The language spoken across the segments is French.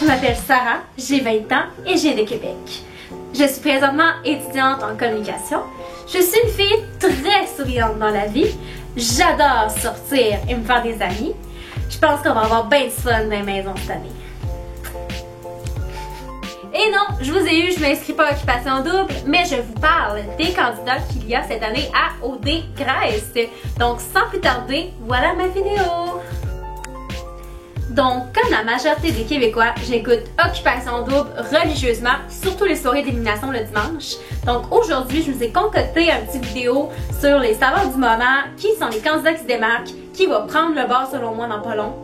m'appelle Sarah, j'ai 20 ans et je viens de Québec. Je suis présentement étudiante en communication. Je suis une fille très souriante dans la vie. J'adore sortir et me faire des amis. Je pense qu'on va avoir bien de fun dans les maisons cette année. Et non, je vous ai eu, je m'inscris pas à Occupation Double, mais je vous parle des candidats qu'il y a cette année à OD Grèce. Donc sans plus tarder, voilà ma vidéo. Donc, comme la majorité des Québécois, j'écoute Occupation Double religieusement, surtout les soirées d'élimination le dimanche. Donc aujourd'hui, je vous ai concocté un petit vidéo sur les saveurs du moment, qui sont les candidats qui se démarquent, qui va prendre le bord selon moi dans pas long.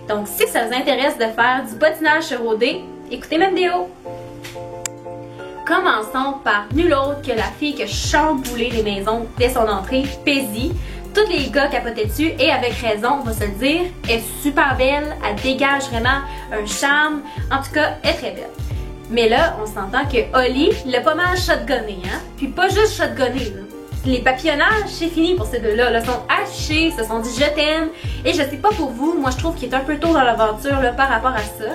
Donc si ça vous intéresse de faire du patinage sur OD, écoutez ma vidéo. Commençons par nul autre que la fille qui a chamboulé les maisons dès son entrée, Paisy. Tous les gars capotaient dessus et avec raison, on va se le dire. Elle est super belle, elle dégage vraiment un charme. En tout cas, elle est très belle. Mais là, on s'entend que Holly l'a pas mal shotgunné, hein? Puis pas juste shotgunné, là. Les papillonnages, c'est fini pour ces deux-là. Ils sont affichés, se sont dit je t'aime. Et je sais pas pour vous, moi je trouve qu'il est un peu tôt dans l'aventure par rapport à ça.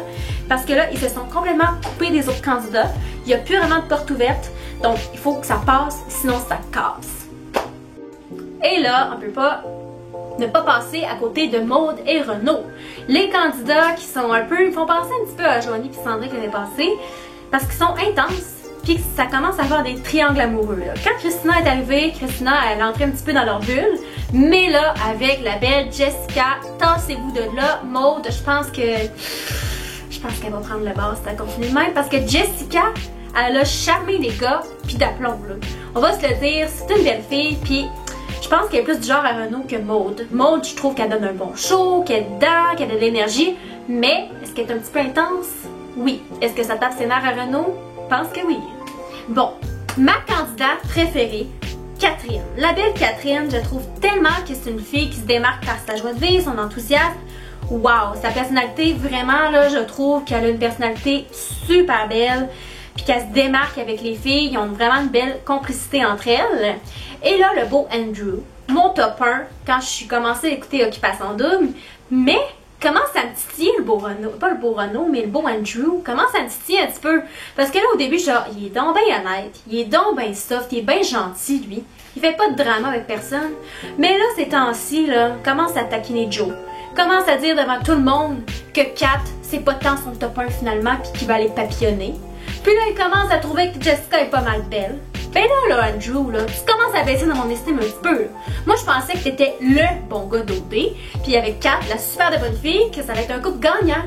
Parce que là, ils se sont complètement coupés des autres candidats. Il n'y a plus vraiment de porte ouverte. Donc, il faut que ça passe, sinon ça casse. Et là, on peut pas ne pas passer à côté de Maude et Renaud. Les candidats qui sont un peu, ils font penser un petit peu à Joanie et Sandrine l'année passée, parce qu'ils sont intenses, puis que ça commence à faire des triangles amoureux. Là. Quand Christina est arrivée, Christina, elle est entrée un petit peu dans leur bulle, mais là, avec la belle Jessica, tassez-vous de là. Maude, je pense qu'elle va prendre le bas, ça continue de même, parce que Jessica, elle a charmé les gars, puis d'aplomb, là. On va se le dire, c'est une belle fille, puis je pense qu'elle est plus du genre à Renaud que Maude. Maude, je trouve qu'elle donne un bon show, qu'elle est dedans, qu'elle a de l'énergie, mais est-ce qu'elle est un petit peu intense? Oui. Est-ce que ça tape ses nerfs à Renaud? Je pense que oui. Bon, ma candidate préférée, Catherine. La belle Catherine, je trouve tellement que c'est une fille qui se démarque par sa joie de vivre, son enthousiasme. Wow, sa personnalité, vraiment, là, je trouve qu'elle a une personnalité super belle, puis qu'elle se démarque avec les filles, ils ont vraiment une belle complicité entre elles. Et là, le beau Andrew, mon top 1, quand je suis commencé à écouter Occupation Double, mais commence à me titiller le beau Renaud, pas le beau Renaud, mais le beau Andrew, commence à me titiller un petit peu. Parce que là, au début, genre, il est donc bien honnête, il est donc bien soft, il est bien gentil, lui. Il fait pas de drama avec personne. Mais là, ces temps-ci, là, commence à taquiner Joe. Commence à dire devant tout le monde que Kat, c'est pas tant son top 1 finalement, puis qu'il va aller papillonner. Puis là, il commence à trouver que Jessica est pas mal belle. Ben là, Andrew, là, tu commences à baisser dans mon estime un petit peu. Là. Moi, je pensais que t'étais le bon gars d'OD, puis avec Kat, la super de bonne fille, que ça va être un couple gagnant.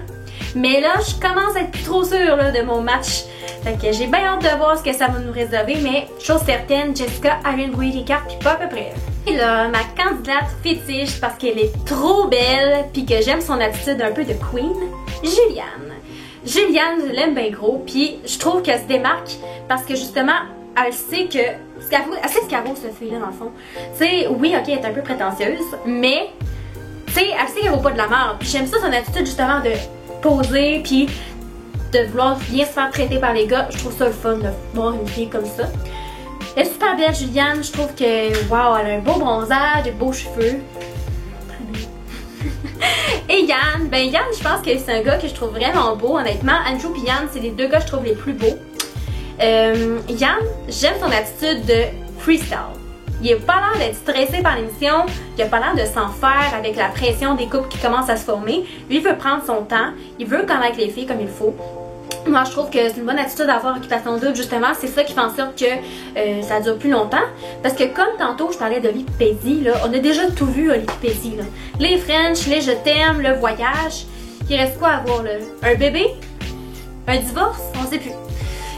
Mais là, je commence à être plus trop sûre là, de mon match. Fait que j'ai bien hâte de voir ce que ça va nous réserver, mais chose certaine, Jessica a bien brouillé les cartes, puis pas à peu près. Et là, ma candidate fétiche, parce qu'elle est trop belle, puis que j'aime son attitude un peu de queen, Juliane. Juliane, je l'aime bien gros, puis je trouve qu'elle se démarque parce que justement, elle sait que. Elle sait ce qu'elle vaut, cette fille-là, dans le fond. Tu sais, oui, ok, elle est un peu prétentieuse, mais, tu sais, elle sait qu'elle vaut pas de la merde. Puis j'aime ça, son attitude, justement, de poser, puis de vouloir bien se faire traiter par les gars. Je trouve ça le fun de voir une fille comme ça. Elle est super belle, Juliane. Je trouve que, wow, elle a un beau bronzage, des beaux cheveux. Et Yann, ben Yann, je pense que c'est un gars que je trouve vraiment beau, honnêtement. Andrew et Yann, c'est les deux gars que je trouve les plus beaux. Yann, j'aime son attitude de freestyle. Il a pas l'air d'être stressé par l'émission, il a pas l'air de s'en faire avec la pression des couples qui commencent à se former. Lui, il veut prendre son temps, il veut connaître les filles comme il faut. Moi, je trouve que c'est une bonne attitude d'avoir Occupation Double, justement, c'est ça qui fait en sorte que ça dure plus longtemps. Parce que comme tantôt, je parlais d'Oli et Paisy, là, on a déjà tout vu, Oli et Paisy, là. Les French, les je t'aime, le voyage. Il reste quoi à voir, là? Un bébé? Un divorce? On sait plus.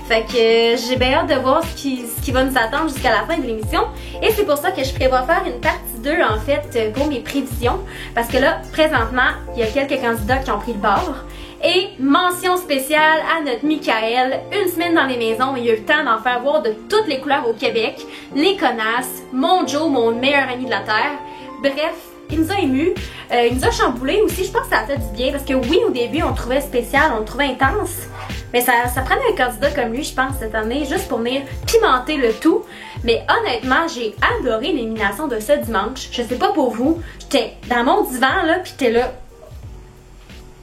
Fait que j'ai bien hâte de voir ce qui va nous attendre jusqu'à la fin de l'émission. Et c'est pour ça que je prévois faire une partie 2 en fait pour mes prévisions. Parce que là, présentement, il y a quelques candidats qui ont pris le bord. Et mention spéciale à notre Michael, une semaine dans les maisons, il a eu le temps d'en faire voir de toutes les couleurs au Québec. Les connasses, mon Joe, mon meilleur ami de la Terre. Bref, il nous a émus, il nous a chamboulé aussi, je pense que ça a fait du bien. Parce que oui, au début, on le trouvait spécial, on le trouvait intense. Mais ça prenait un candidat comme lui, je pense, cette année, juste pour venir pimenter le tout. Mais honnêtement, j'ai adoré l'élimination de ce dimanche. Je sais pas pour vous, j'étais dans mon divan, là, pis t'es là.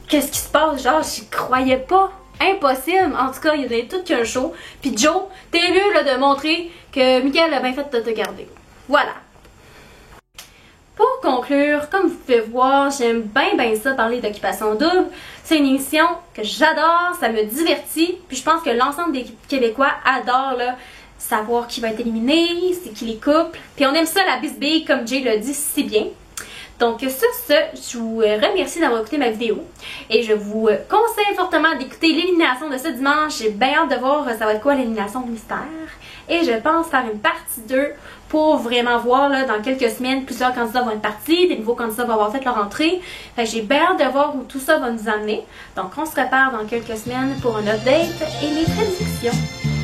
Qu'est-ce qui se passe? Genre, j'y croyais pas. impossible. En tout cas, il a donné tout qu'un show. Puis Joe, t'es mieux là, de montrer que Mickaël a bien fait de te garder. Voilà. Pour conclure, comme vous pouvez voir, j'aime bien ça parler d'Occupation Double. C'est une émission que j'adore, ça me divertit, puis je pense que l'ensemble des Québécois adorent là, savoir qui va être éliminé, c'est qui les couples, puis on aime ça la bisbille comme Jay l'a dit si bien. Donc sur ce, je vous remercie d'avoir écouté ma vidéo et je vous conseille fortement d'écouter l'élimination de ce dimanche. J'ai bien hâte de voir ça va être quoi l'élimination mystère. Et je pense faire une partie 2 pour vraiment voir là, dans quelques semaines, plusieurs candidats vont être partis, des nouveaux candidats vont avoir fait leur entrée. J'ai bien hâte de voir où tout ça va nous amener. Donc on se prépare dans quelques semaines pour un update et les prédictions.